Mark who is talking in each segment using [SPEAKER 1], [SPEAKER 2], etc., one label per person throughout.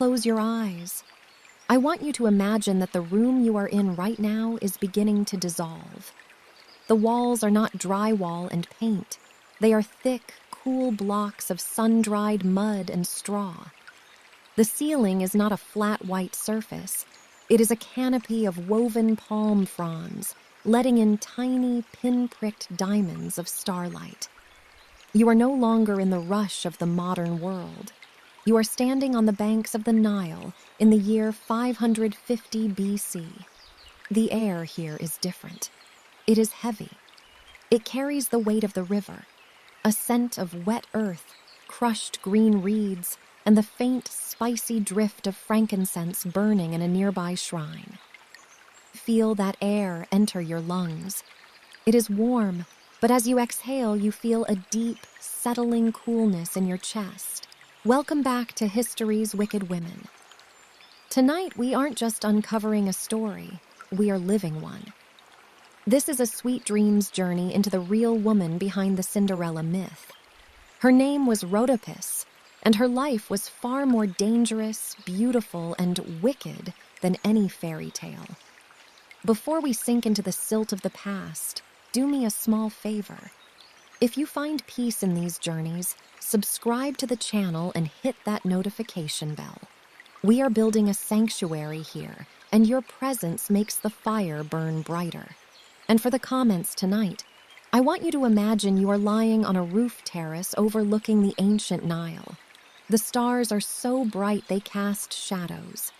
[SPEAKER 1] close your eyes. I want you to imagine that the room you are in right now is beginning to dissolve. The walls are not drywall and paint. They are thick, cool blocks of sun-dried mud and straw. The ceiling is not a flat white surface. It is a canopy of woven palm fronds, letting in tiny, pin-pricked diamonds of starlight. You are no longer in the rush of the modern world. You are standing on the banks of the Nile in the year 550 BC. The air here is different. It is heavy. It carries the weight of the river, a scent of wet earth, crushed green reeds, and the faint, spicy drift of frankincense burning in a nearby shrine. Feel that air enter your lungs. It is warm, but as you exhale, you feel a deep, settling coolness in your chest. Welcome back to History's Wicked Women. Tonight, we aren't just uncovering a story, we are living one. This is a sweet dreams journey into the real woman behind the Cinderella myth. Her name was Rhodopis, and her life was far more dangerous, beautiful, and wicked than any fairy tale. Before we sink into the silt of the past, do me a small favor. If you find peace in these journeys, subscribe to the channel and hit that notification bell. We are building a sanctuary here, and your presence makes the fire burn brighter. And for the comments tonight, I want you to imagine you are lying on a roof terrace overlooking the ancient Nile. The stars are so bright they cast shadows.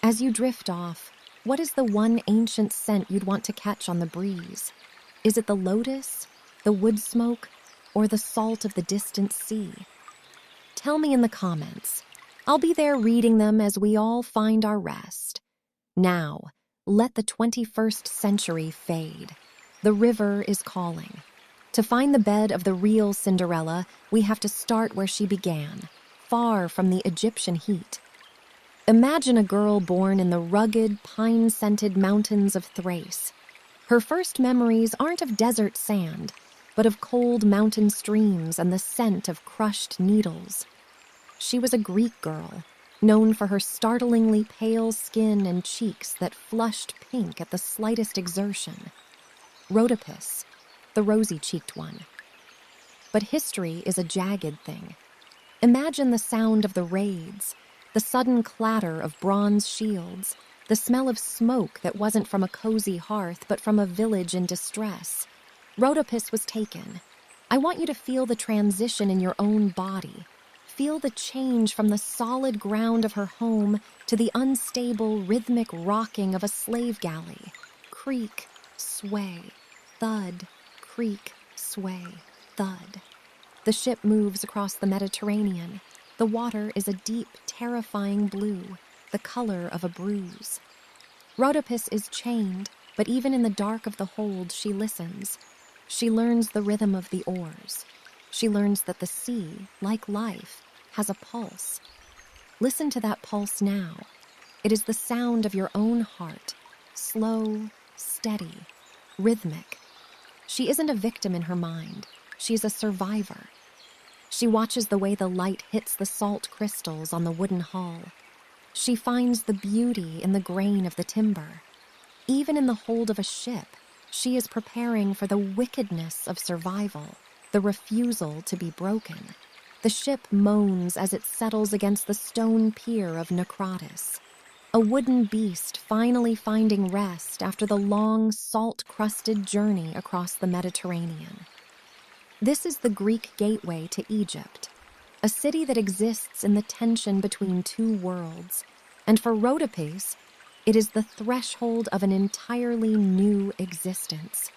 [SPEAKER 1] As you drift off, what is the one ancient scent you'd want to catch on the breeze? Is it the lotus, the wood smoke, or the salt of the distant sea? Tell me in the comments. I'll be there reading them as we all find our rest. Now, let the 21st century fade. The river is calling. To find the bed of the real Cinderella, we have to start where she began, far from the Egyptian heat. Imagine a girl born in the rugged, pine-scented mountains of Thrace. Her first memories aren't of desert sand, but of cold mountain streams and the scent of crushed needles. She was a Greek girl, known for her startlingly pale skin and cheeks that flushed pink at the slightest exertion. Rhodopis, the rosy-cheeked one. But history is a jagged thing. Imagine the sound of the raids, the sudden clatter of bronze shields, the smell of smoke that wasn't from a cozy hearth but from a village in distress. Rhodopis was taken. I want you to feel the transition in your own body. Feel the change from the solid ground of her home to the unstable, rhythmic rocking of a slave galley. Creak, sway, thud, creak, sway, thud. The ship moves across the Mediterranean. The water is a deep, terrifying blue, the color of a bruise. Rhodopis is chained, but even in the dark of the hold, she listens. She learns the rhythm of the oars. She learns that the sea, like life, has a pulse. Listen to that pulse now. It is the sound of your own heart, slow, steady, rhythmic. She isn't a victim in her mind. She's a survivor. She watches the way the light hits the salt crystals on the wooden hull. She finds the beauty in the grain of the timber. Even in the hold of a ship, she is preparing for the wickedness of survival, the refusal to be broken. The ship moans as it settles against the stone pier of Necrotis, a wooden beast finally finding rest after the long, salt-crusted journey across the Mediterranean. This is the Greek gateway to Egypt, a city that exists in the tension between two worlds, and for Rhodopis, it is the threshold of an entirely new existence.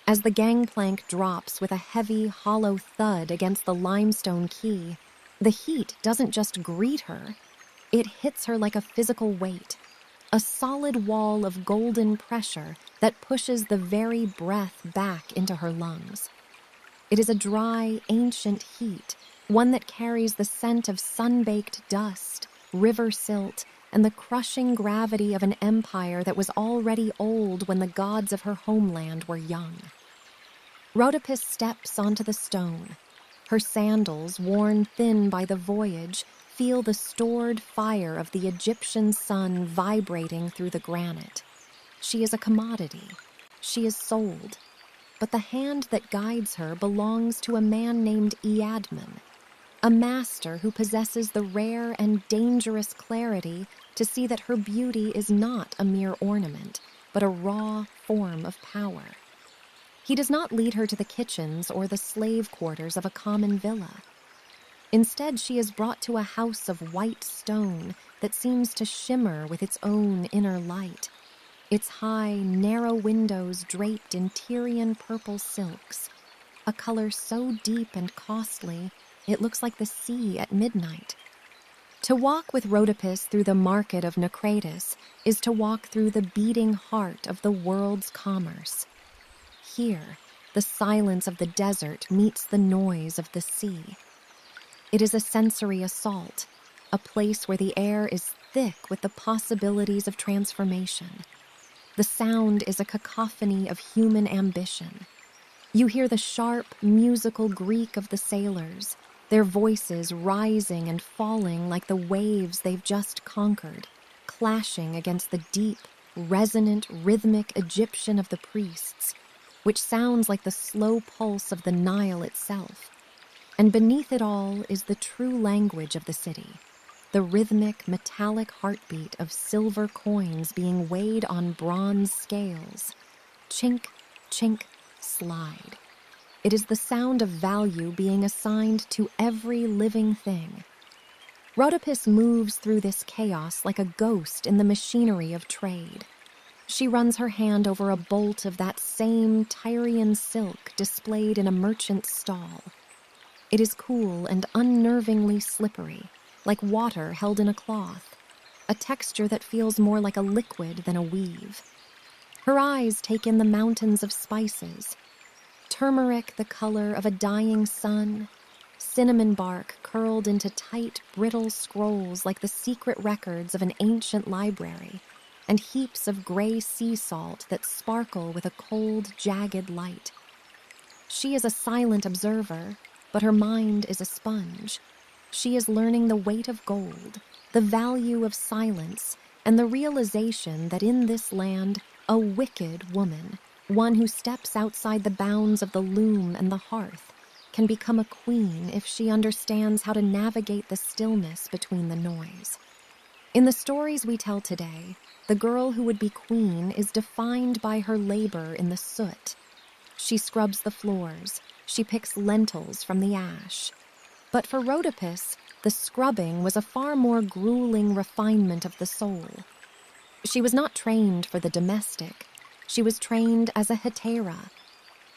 [SPEAKER 1] As the gangplank drops with a heavy, hollow thud against the limestone quay, the heat doesn't just greet her, it hits her like a physical weight, a solid wall of golden pressure that pushes the very breath back into her lungs. It is a dry, ancient heat, one that carries the scent of sun-baked dust, river silt, and the crushing gravity of an empire that was already old when the gods of her homeland were young. Rhodopis steps onto the stone. Her sandals, worn thin by the voyage, feel the stored fire of the Egyptian sun vibrating through the granite. She is a commodity. She is sold. But the hand that guides her belongs to a man named Iadman, a master who possesses the rare and dangerous clarity to see that her beauty is not a mere ornament, but a raw form of power. He does not lead her to the kitchens or the slave quarters of a common villa. Instead, she is brought to a house of white stone that seems to shimmer with its own inner light, its high, narrow windows draped in Tyrian purple silks, a color so deep and costly it looks like the sea at midnight. To walk with Rhodopis through the market of Naucratis is to walk through the beating heart of the world's commerce. Here, the silence of the desert meets the noise of the sea. It is a sensory assault, a place where the air is thick with the possibilities of transformation. The sound is a cacophony of human ambition. You hear the sharp, musical Greek of the sailors, their voices rising and falling like the waves they've just conquered, clashing against the deep, resonant, rhythmic Egyptian of the priests, which sounds like the slow pulse of the Nile itself. And beneath it all is the true language of the city, the rhythmic, metallic heartbeat of silver coins being weighed on bronze scales. Chink, chink, slide. It is the sound of value being assigned to every living thing. Rhodopis moves through this chaos like a ghost in the machinery of trade. She runs her hand over a bolt of that same Tyrian silk displayed in a merchant's stall. It is cool and unnervingly slippery, like water held in a cloth, a texture that feels more like a liquid than a weave. Her eyes take in the mountains of spices, turmeric the color of a dying sun, cinnamon bark curled into tight, brittle scrolls like the secret records of an ancient library, and heaps of gray sea salt that sparkle with a cold, jagged light. She is a silent observer, but her mind is a sponge. She is learning the weight of gold, the value of silence, and the realization that in this land, a wicked woman, one who steps outside the bounds of the loom and the hearth, can become a queen if she understands how to navigate the stillness between the noise. In the stories we tell today, the girl who would be queen is defined by her labor in the soot. She scrubs the floors. She picks lentils from the ash. But for Rhodopis, the scrubbing was a far more grueling refinement of the soul. She was not trained for the domestic. She was trained as a hetera.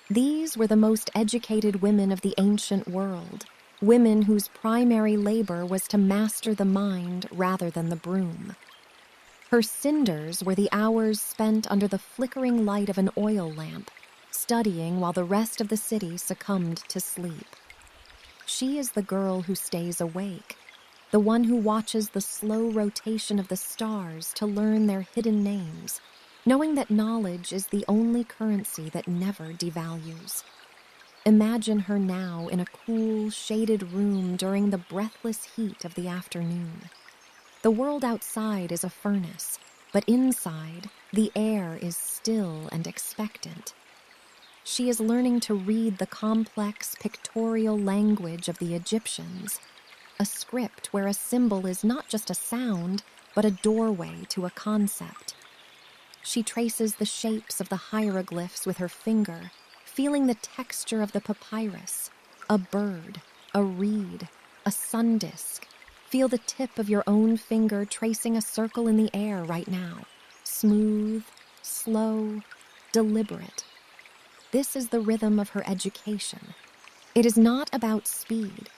[SPEAKER 1] These were the most educated women of the ancient world, women whose primary labor was to master the mind rather than the broom. Her cinders were the hours spent under the flickering light of an oil lamp, studying while the rest of the city succumbed to sleep. She is the girl who stays awake, the one who watches the slow rotation of the stars to learn their hidden names, knowing that knowledge is the only currency that never devalues. Imagine her now in a cool, shaded room during the breathless heat of the afternoon. The world outside is a furnace, but inside, the air is still and expectant. She is learning to read the complex pictorial language of the Egyptians, a script where a symbol is not just a sound, but a doorway to a concept. She traces the shapes of the hieroglyphs with her finger, feeling the texture of the papyrus, a bird, a reed, a sun disk. Feel the tip of your own finger tracing a circle in the air right now, smooth, slow, deliberate. This is the rhythm of her education. It is not about speed.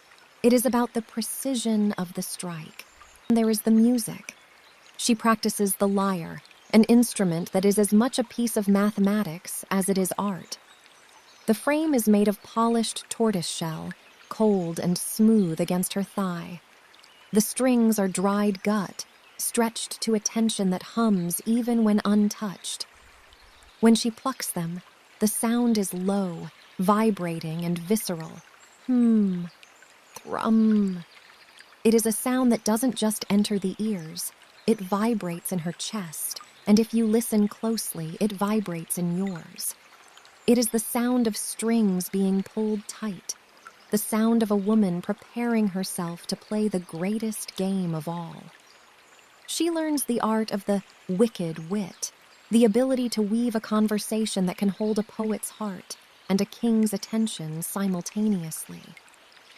[SPEAKER 1] It is about the precision of the strike. And there is the music. She practices the lyre, an instrument that is as much a piece of mathematics as it is art. The frame is made of polished tortoiseshell, cold and smooth against her thigh. The strings are dried gut, stretched to a tension that hums even when untouched. When she plucks them, the sound is low, vibrating and visceral. Thrum. It is a sound that doesn't just enter the ears, it vibrates in her chest, and if you listen closely, it vibrates in yours. It is the sound of strings being pulled tight, the sound of a woman preparing herself to play the greatest game of all. She learns the art of the wicked wit, the ability to weave a conversation that can hold a poet's heart and a king's attention simultaneously.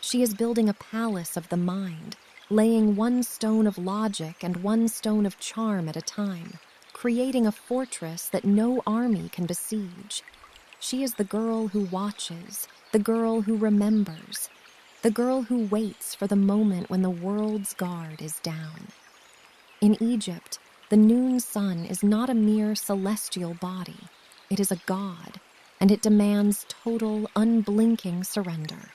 [SPEAKER 1] She is building a palace of the mind, laying one stone of logic and one stone of charm at a time, creating a fortress that no army can besiege. She is the girl who watches, the girl who remembers, the girl who waits for the moment when the world's guard is down. In Egypt, the noon sun is not a mere celestial body. It is a god, and it demands total, unblinking surrender.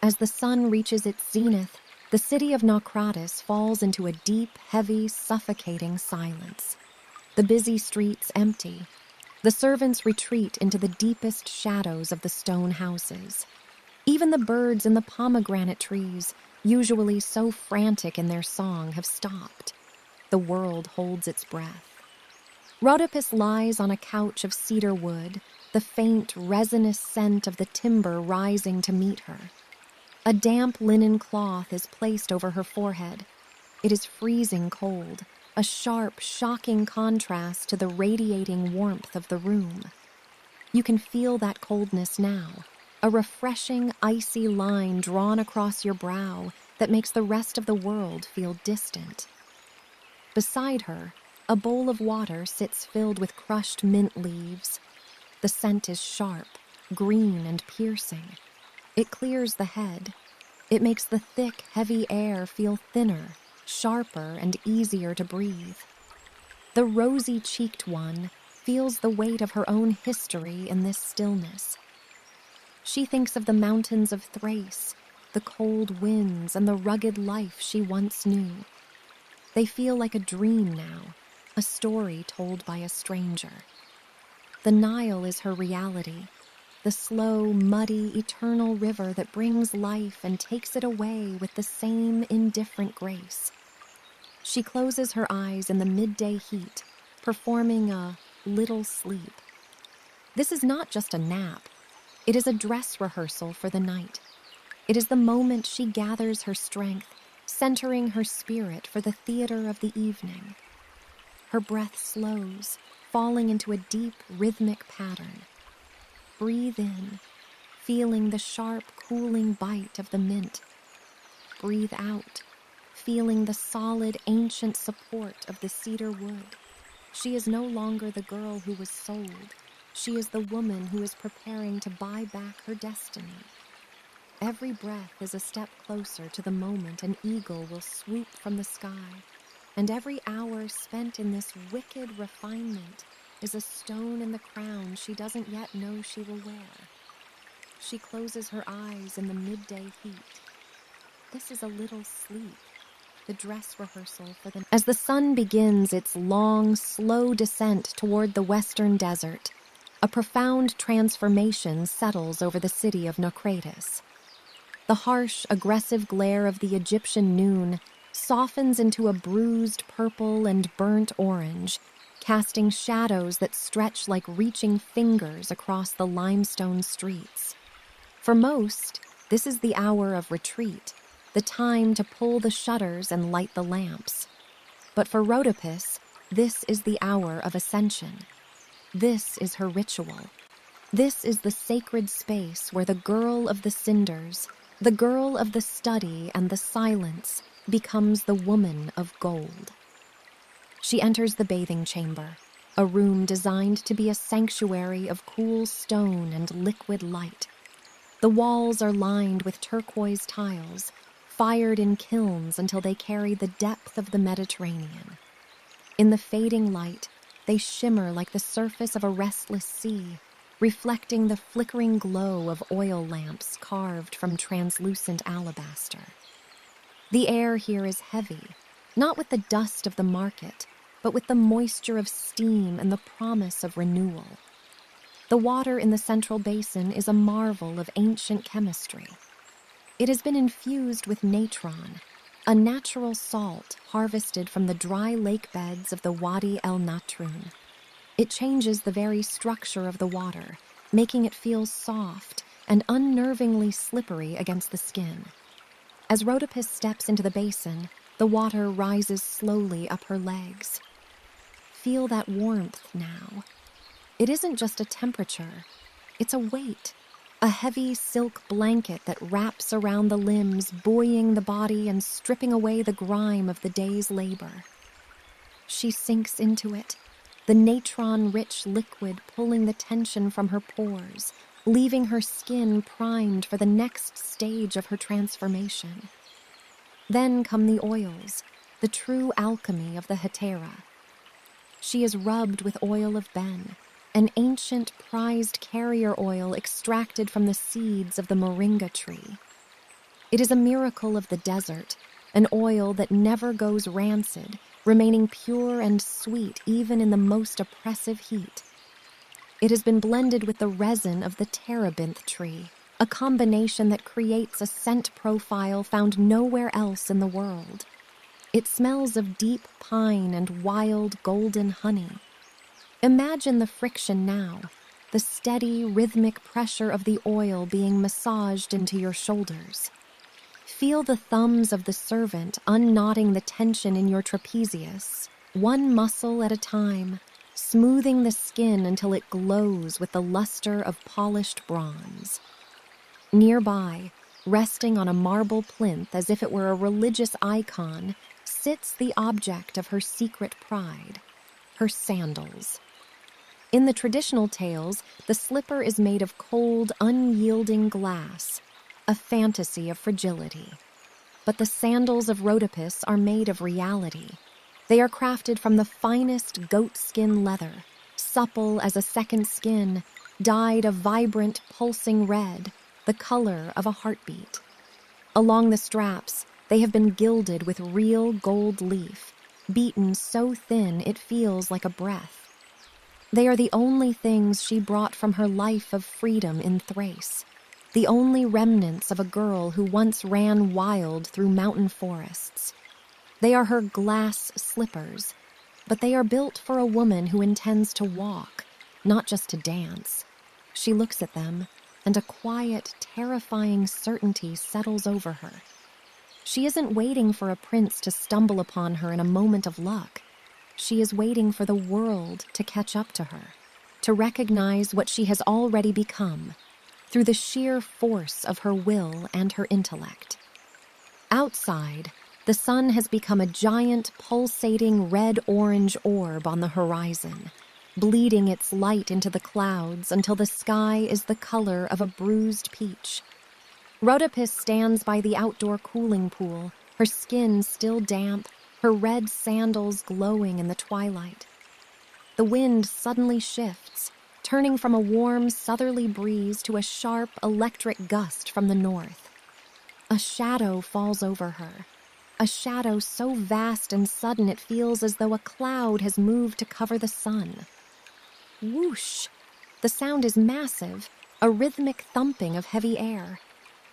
[SPEAKER 1] As the sun reaches its zenith, the city of Naucratis falls into a deep, heavy, suffocating silence. The busy streets empty. The servants retreat into the deepest shadows of the stone houses. Even the birds in the pomegranate trees, usually so frantic in their song, have stopped. The world holds its breath. Rhodopis lies on a couch of cedar wood, the faint, resinous scent of the timber rising to meet her. A damp linen cloth is placed over her forehead. It is freezing cold, a sharp, shocking contrast to the radiating warmth of the room. You can feel that coldness now, a refreshing, icy line drawn across your brow that makes the rest of the world feel distant. Beside her, a bowl of water sits filled with crushed mint leaves. The scent is sharp, green, and piercing. It clears the head. It makes the thick, heavy air feel thinner, sharper, and easier to breathe. The rosy-cheeked one feels the weight of her own history in this stillness. She thinks of the mountains of Thrace, the cold winds, and the rugged life she once knew. They feel like a dream now, a story told by a stranger. The Nile is her reality, the slow, muddy, eternal river that brings life and takes it away with the same indifferent grace. She closes her eyes in the midday heat, performing a little sleep. This is not just a nap. It is a dress rehearsal for the night. It is the moment she gathers her strength, centering her spirit for the theater of the evening. Her breath slows, falling into a deep, rhythmic pattern. Breathe in, feeling the sharp, cooling bite of the mint. Breathe out, feeling the solid, ancient support of the cedar wood. She is no longer the girl who was sold. She is the woman who is preparing to buy back her destiny. Every breath is a step closer to the moment an eagle will swoop from the sky, and every hour spent in this wicked refinement is a stone in the crown she doesn't yet know she will wear. She closes her eyes in the midday heat. This is a little sleep, the dress rehearsal for the... As the sun begins its long, slow descent toward the western desert, a profound transformation settles over the city of Naucratis. The harsh, aggressive glare of the Egyptian noon softens into a bruised purple and burnt orange, casting shadows that stretch like reaching fingers across the limestone streets. For most, this is the hour of retreat, the time to pull the shutters and light the lamps. But for Rhodopis, this is the hour of ascension. This is her ritual. This is the sacred space where the girl of the cinders, the girl of the study and the silence, becomes the woman of gold. She enters the bathing chamber, a room designed to be a sanctuary of cool stone and liquid light. The walls are lined with turquoise tiles, fired in kilns until they carry the depth of the Mediterranean. In the fading light, they shimmer like the surface of a restless sea, reflecting the flickering glow of oil lamps carved from translucent alabaster. The air here is heavy, not with the dust of the market, but with the moisture of steam and the promise of renewal. The water in the central basin is a marvel of ancient chemistry. It has been infused with natron, a natural salt harvested from the dry lake beds of the Wadi el Natrun. It changes the very structure of the water, making it feel soft and unnervingly slippery against the skin. As Rhodopis steps into the basin, the water rises slowly up her legs. Feel that warmth now. It isn't just a temperature, it's a weight, a heavy silk blanket that wraps around the limbs, buoying the body and stripping away the grime of the day's labor. She sinks into it, the natron-rich liquid pulling the tension from her pores, leaving her skin primed for the next stage of her transformation. Then come the oils, the true alchemy of the Hetera. She is rubbed with oil of Ben, an ancient prized carrier oil extracted from the seeds of the moringa tree. It is a miracle of the desert, an oil that never goes rancid, remaining pure and sweet even in the most oppressive heat. It has been blended with the resin of the terebinth tree, a combination that creates a scent profile found nowhere else in the world. It smells of deep pine and wild golden honey. Imagine the friction now, the steady, rhythmic pressure of the oil being massaged into your shoulders. Feel the thumbs of the servant unknotting the tension in your trapezius, one muscle at a time, smoothing the skin until it glows with the luster of polished bronze. Nearby, resting on a marble plinth as if it were a religious icon, sits the object of her secret pride, her sandals. In the traditional tales, the slipper is made of cold, unyielding glass, a fantasy of fragility. But the sandals of Rhodopis are made of reality. They are crafted from the finest goatskin leather, supple as a second skin, dyed a vibrant, pulsing red, the color of a heartbeat. Along the straps, they have been gilded with real gold leaf, beaten so thin it feels like a breath. They are the only things she brought from her life of freedom in Thrace, the only remnants of a girl who once ran wild through mountain forests. They are her glass slippers, but they are built for a woman who intends to walk, not just to dance. She looks at them, and a quiet, terrifying certainty settles over her. She isn't waiting for a prince to stumble upon her in a moment of luck. She is waiting for the world to catch up to her, to recognize what she has already become, through the sheer force of her will and her intellect. Outside, the sun has become a giant, pulsating red-orange orb on the horizon, bleeding its light into the clouds until the sky is the color of a bruised peach. Rhodopis stands by the outdoor cooling pool, her skin still damp, her red sandals glowing in the twilight. The wind suddenly shifts, turning from a warm southerly breeze to a sharp electric gust from the north. A shadow falls over her, a shadow so vast and sudden it feels as though a cloud has moved to cover the sun. Whoosh! The sound is massive, a rhythmic thumping of heavy air.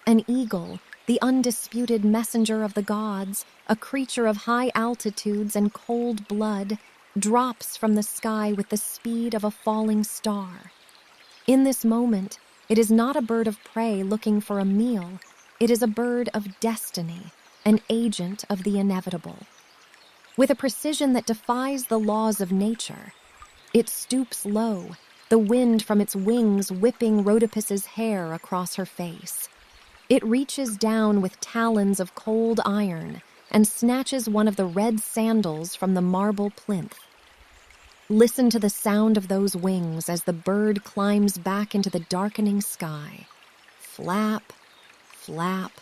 [SPEAKER 1] An eagle, the undisputed messenger of the gods, a creature of high altitudes and cold blood, drops from the sky with the speed of a falling star. In this moment, it is not a bird of prey looking for a meal. It is a bird of destiny, an agent of the inevitable. With a precision that defies the laws of nature, it stoops low, the wind from its wings whipping Rhodopis's hair across her face. It reaches down with talons of cold iron and snatches one of the red sandals from the marble plinth. Listen to the sound of those wings as the bird climbs back into the darkening sky. Flap, flap,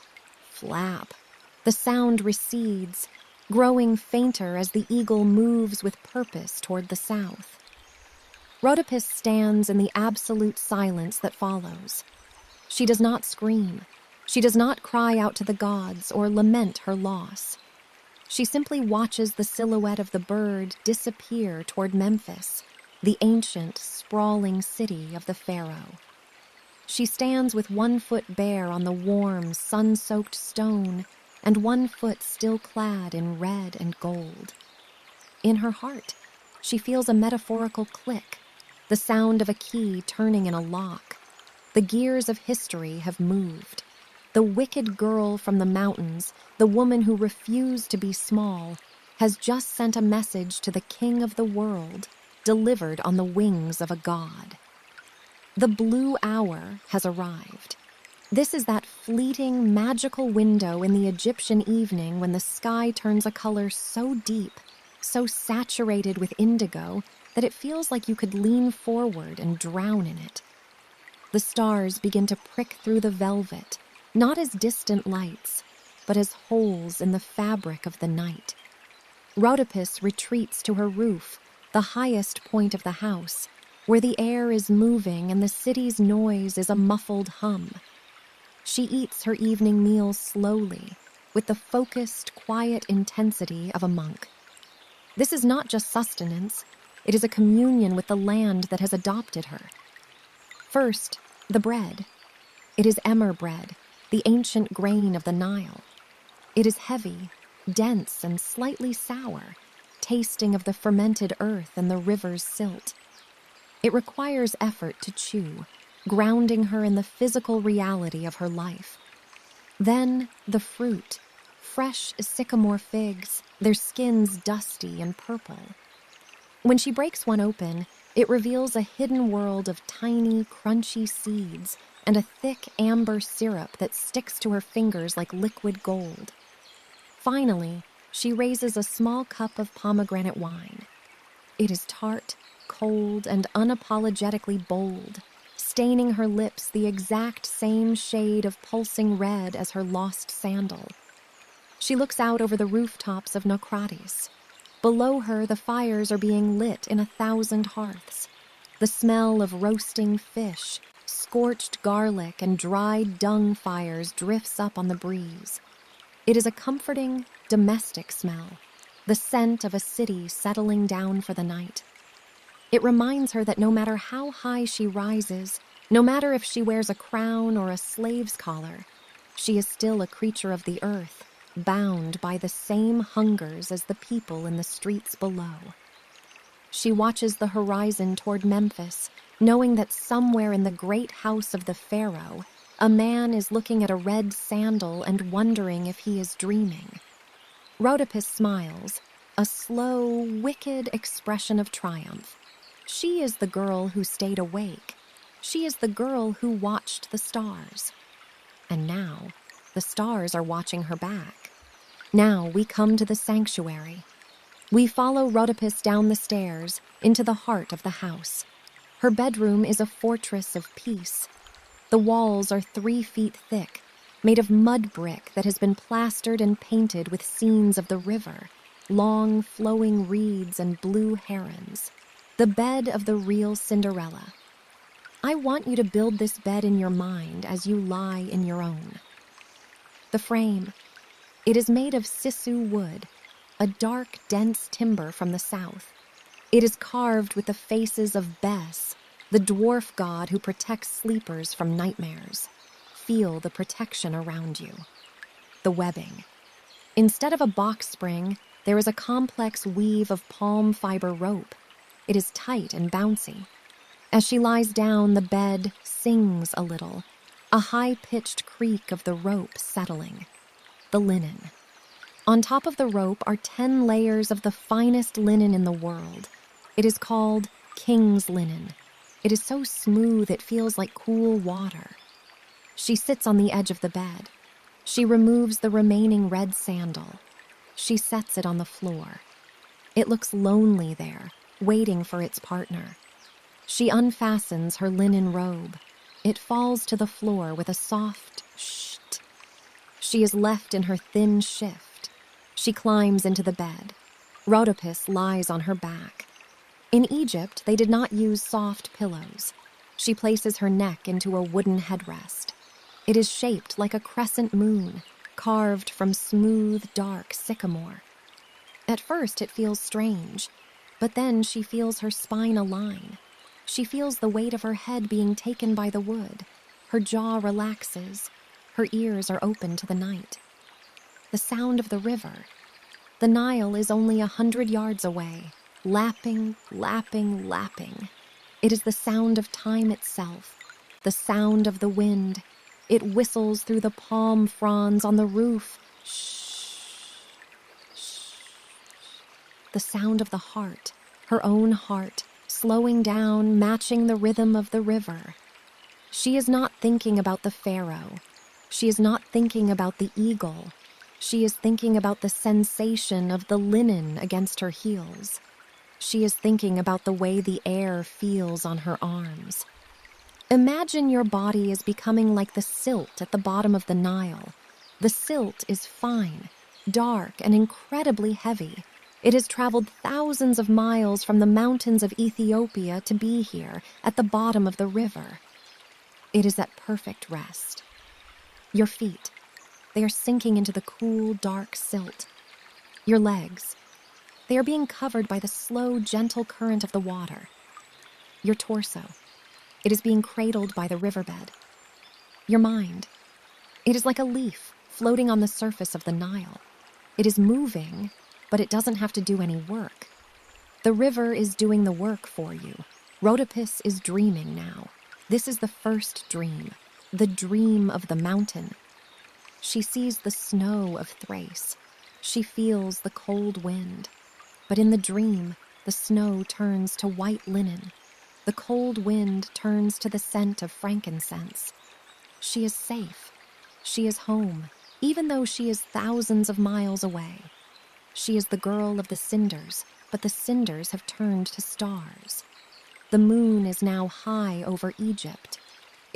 [SPEAKER 1] flap. The sound recedes, growing fainter as the eagle moves with purpose toward the south. Rhodopis stands in the absolute silence that follows. She does not scream. She does not cry out to the gods or lament her loss. She simply watches the silhouette of the bird disappear toward Memphis, the ancient, sprawling city of the pharaoh. She stands with one foot bare on the warm, sun-soaked stone and one foot still clad in red and gold. In her heart, she feels a metaphorical click, the sound of a key turning in a lock. The gears of history have moved. The wicked girl from the mountains, the woman who refused to be small, has just sent a message to the king of the world, delivered on the wings of a god. The blue hour has arrived. This is that fleeting, magical window in the Egyptian evening when the sky turns a color so deep, so saturated with indigo, that it feels like you could lean forward and drown in it. The stars begin to prick through the velvet, not as distant lights, but as holes in the fabric of the night. Rhodopis retreats to her roof, the highest point of the house, where the air is moving and the city's noise is a muffled hum. She eats her evening meal slowly, with the focused, quiet intensity of a monk. This is not just sustenance, it is a communion with the land that has adopted her. First, the bread. It is emmer bread, the ancient grain of the Nile. It is heavy, dense, and slightly sour, tasting of the fermented earth and the river's silt. It requires effort to chew, grounding her in the physical reality of her life. Then the fruit, fresh sycamore figs, their skins dusty and purple. When she breaks one open, it reveals a hidden world of tiny, crunchy seeds and a thick amber syrup that sticks to her fingers like liquid gold. Finally, she raises a small cup of pomegranate wine. It is tart, cold, and unapologetically bold, staining her lips the exact same shade of pulsing red as her lost sandal. She looks out over the rooftops of Naucratis. Below her, the fires are being lit in 1,000 hearths. The smell of roasting fish, scorched garlic, and dried dung fires drifts up on the breeze. It is a comforting, domestic smell, the scent of a city settling down for the night. It reminds her that no matter how high she rises, no matter if she wears a crown or a slave's collar, she is still a creature of the earth, bound by the same hungers as the people in the streets below. She watches the horizon toward Memphis, knowing that somewhere in the great house of the pharaoh, a man is looking at a red sandal and wondering if he is dreaming. Rhodopis smiles, a slow, wicked expression of triumph. She is the girl who stayed awake. She is the girl who watched the stars. And now, the stars are watching her back. Now we come to the sanctuary. We follow Rhodopis down the stairs, into the heart of the house. Her bedroom is a fortress of peace. The walls are 3 feet thick, made of mud brick that has been plastered and painted with scenes of the river, long flowing reeds and blue herons. The bed of the real Cinderella. I want you to build this bed in your mind as you lie in your own. The frame. It is made of sisu wood, a dark, dense timber from the south. It is carved with the faces of Bes, the dwarf god who protects sleepers from nightmares. Feel the protection around you. The webbing. Instead of a box spring, there is a complex weave of palm fiber rope. It is tight and bouncy. As she lies down, the bed sings a little, a high-pitched creak of the rope settling. The linen. On top of the rope are 10 layers of the finest linen in the world. It is called king's linen. It is so smooth it feels like cool water. She sits on the edge of the bed. She removes the remaining red sandal. She sets it on the floor. It looks lonely there, waiting for its partner. She unfastens her linen robe. It falls to the floor with a soft shht. She is left in her thin shift. She climbs into the bed. Rhodopis lies on her back. In Egypt, they did not use soft pillows. She places her neck into a wooden headrest. It is shaped like a crescent moon, carved from smooth, dark sycamore. At first, it feels strange, but then she feels her spine align. She feels the weight of her head being taken by the wood. Her jaw relaxes. Her ears are open to the night. The the sound of the river. The Nile is only 100 yards away, lapping, lapping, lapping. It is the sound of time itself, the sound of the wind. It whistles through the palm fronds on the roof. Shh, shh. The sound of the heart, her own heart, slowing down, matching the rhythm of the river. She is not thinking about the pharaoh. She is not thinking about the eagle. She is thinking about the sensation of the linen against her heels. She is thinking about the way the air feels on her arms. Imagine your body is becoming like the silt at the bottom of the Nile. The silt is fine, dark, and incredibly heavy. It has traveled thousands of miles from the mountains of Ethiopia to be here, at the bottom of the river. It is at perfect rest. Your feet, they are sinking into the cool, dark silt. Your legs, they are being covered by the slow, gentle current of the water. Your torso, it is being cradled by the riverbed. Your mind, it is like a leaf floating on the surface of the Nile. It is moving, but it doesn't have to do any work. The river is doing the work for you. Rhodopis is dreaming now. This is the first dream, the dream of the mountain. She sees the snow of Thrace. She feels the cold wind. But in the dream, the snow turns to white linen. The cold wind turns to the scent of frankincense. She is safe. She is home, even though she is thousands of miles away. She is the girl of the cinders, but the cinders have turned to stars. The moon is now high over Egypt.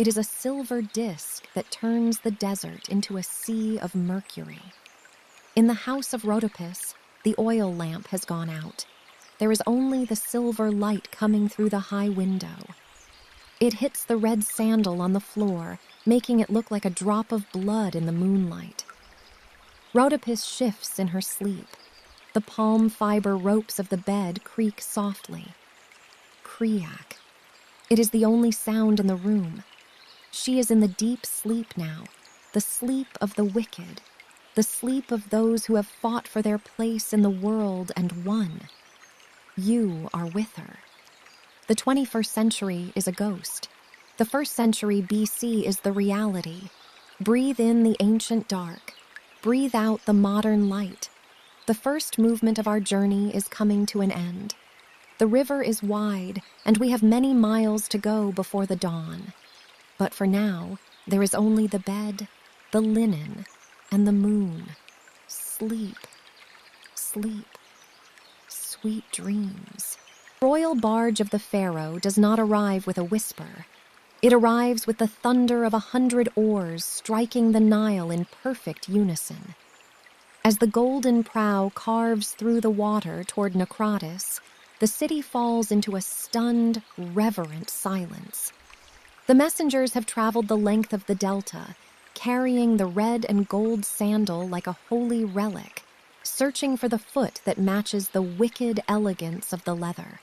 [SPEAKER 1] It is a silver disk that turns the desert into a sea of mercury. In the house of Rhodopis, the oil lamp has gone out. There is only the silver light coming through the high window. It hits the red sandal on the floor, making it look like a drop of blood in the moonlight. Rhodopis shifts in her sleep. The palm fiber ropes of the bed creak softly. Kriak. It is the only sound in the room. She is in the deep sleep now, the sleep of the wicked, the sleep of those who have fought for their place in the world and won. You are with her. The 21st century is a ghost. The 1st century BC is the reality. Breathe in the ancient dark. Breathe out the modern light. The first movement of our journey is coming to an end. The river is wide, and we have many miles to go before the dawn. But for now, there is only the bed, the linen, and the moon. Sleep, sleep, sweet dreams. The royal barge of the pharaoh does not arrive with a whisper. It arrives with the thunder of 100 oars striking the Nile in perfect unison. As the golden prow carves through the water toward Naucratis, the city falls into a stunned, reverent silence. The messengers have traveled the length of the delta, carrying the red and gold sandal like a holy relic, searching for the foot that matches the wicked elegance of the leather.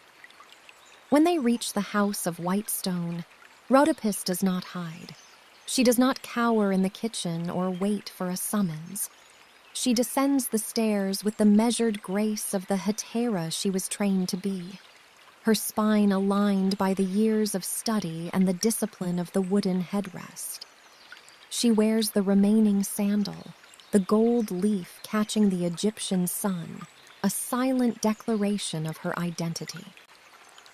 [SPEAKER 1] When they reach the house of white stone, Rhodopis does not hide. She does not cower in the kitchen or wait for a summons. She descends the stairs with the measured grace of the hetera she was trained to be, her spine aligned by the years of study and the discipline of the wooden headrest. She wears the remaining sandal, the gold leaf catching the Egyptian sun, a silent declaration of her identity.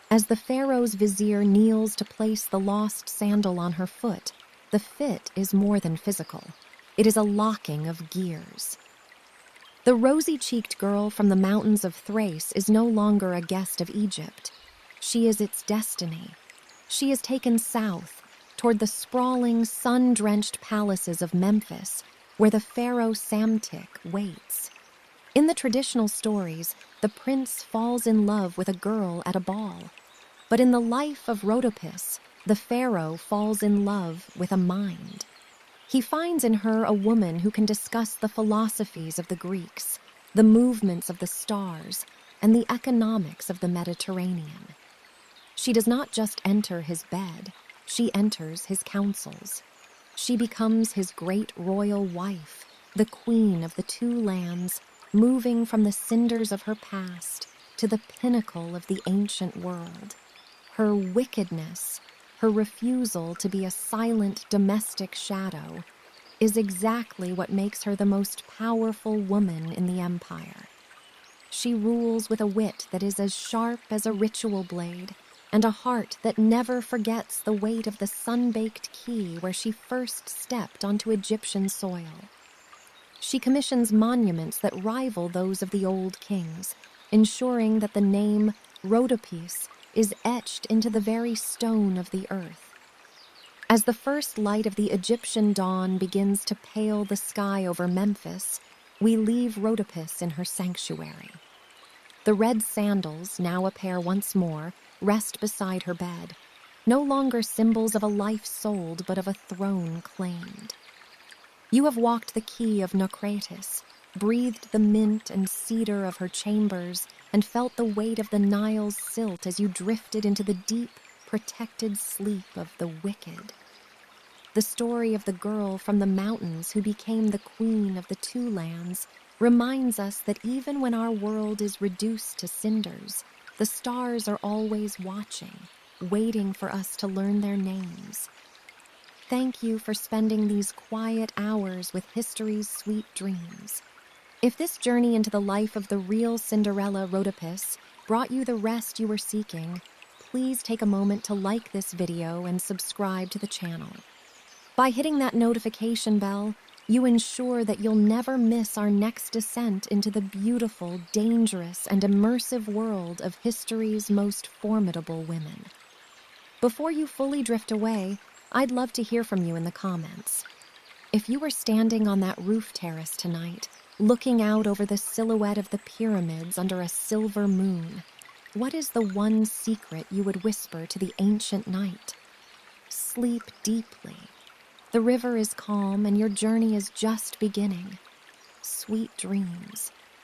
[SPEAKER 1] As the pharaoh's vizier kneels to place the lost sandal on her foot, the fit is more than physical. It is a locking of gears. The rosy-cheeked girl from the mountains of Thrace is no longer a guest of Egypt. She is its destiny. She is taken south, toward the sprawling, sun-drenched palaces of Memphis, where the pharaoh Psamtik waits. In the traditional stories, the prince falls in love with a girl at a ball. But in the life of Rhodopis, the pharaoh falls in love with a mind. He finds in her a woman who can discuss the philosophies of the Greeks, the movements of the stars, and the economics of the Mediterranean. She does not just enter his bed, she enters his councils. She becomes his great royal wife, the queen of the two lands, moving from the cinders of her past to the pinnacle of the ancient world. Her wickedness, her refusal to be a silent domestic shadow, is exactly what makes her the most powerful woman in the empire. She rules with a wit that is as sharp as a ritual blade, and a heart that never forgets the weight of the sun-baked key where she first stepped onto Egyptian soil. She commissions monuments that rival those of the old kings, ensuring that the name Rhodopis is etched into the very stone of the earth. As the first light of the Egyptian dawn begins to pale the sky over Memphis, we leave Rhodopis in her sanctuary. The red sandals, now a pair once more, rest beside her bed, no longer symbols of a life sold but of a throne claimed. You have walked the key of Naucratis, breathed the mint and cedar of her chambers, and felt the weight of the Nile's silt as you drifted into the deep, protected sleep of the wicked. The story of the girl from the mountains who became the queen of the two lands reminds us that even when our world is reduced to cinders, the stars are always watching, waiting for us to learn their names. Thank you for spending these quiet hours with history's sweet dreams. If this journey into the life of the real Cinderella Rhodopis brought you the rest you were seeking, please take a moment to like this video and subscribe to the channel. By hitting that notification bell, you ensure that you'll never miss our next descent into the beautiful, dangerous, and immersive world of history's most formidable women. Before you fully drift away, I'd love to hear from you in the comments. If you were standing on that roof terrace tonight, looking out over the silhouette of the pyramids under a silver moon, what is the one secret you would whisper to the ancient night? Sleep deeply. The river is calm and your journey is just beginning. Sweet dreams.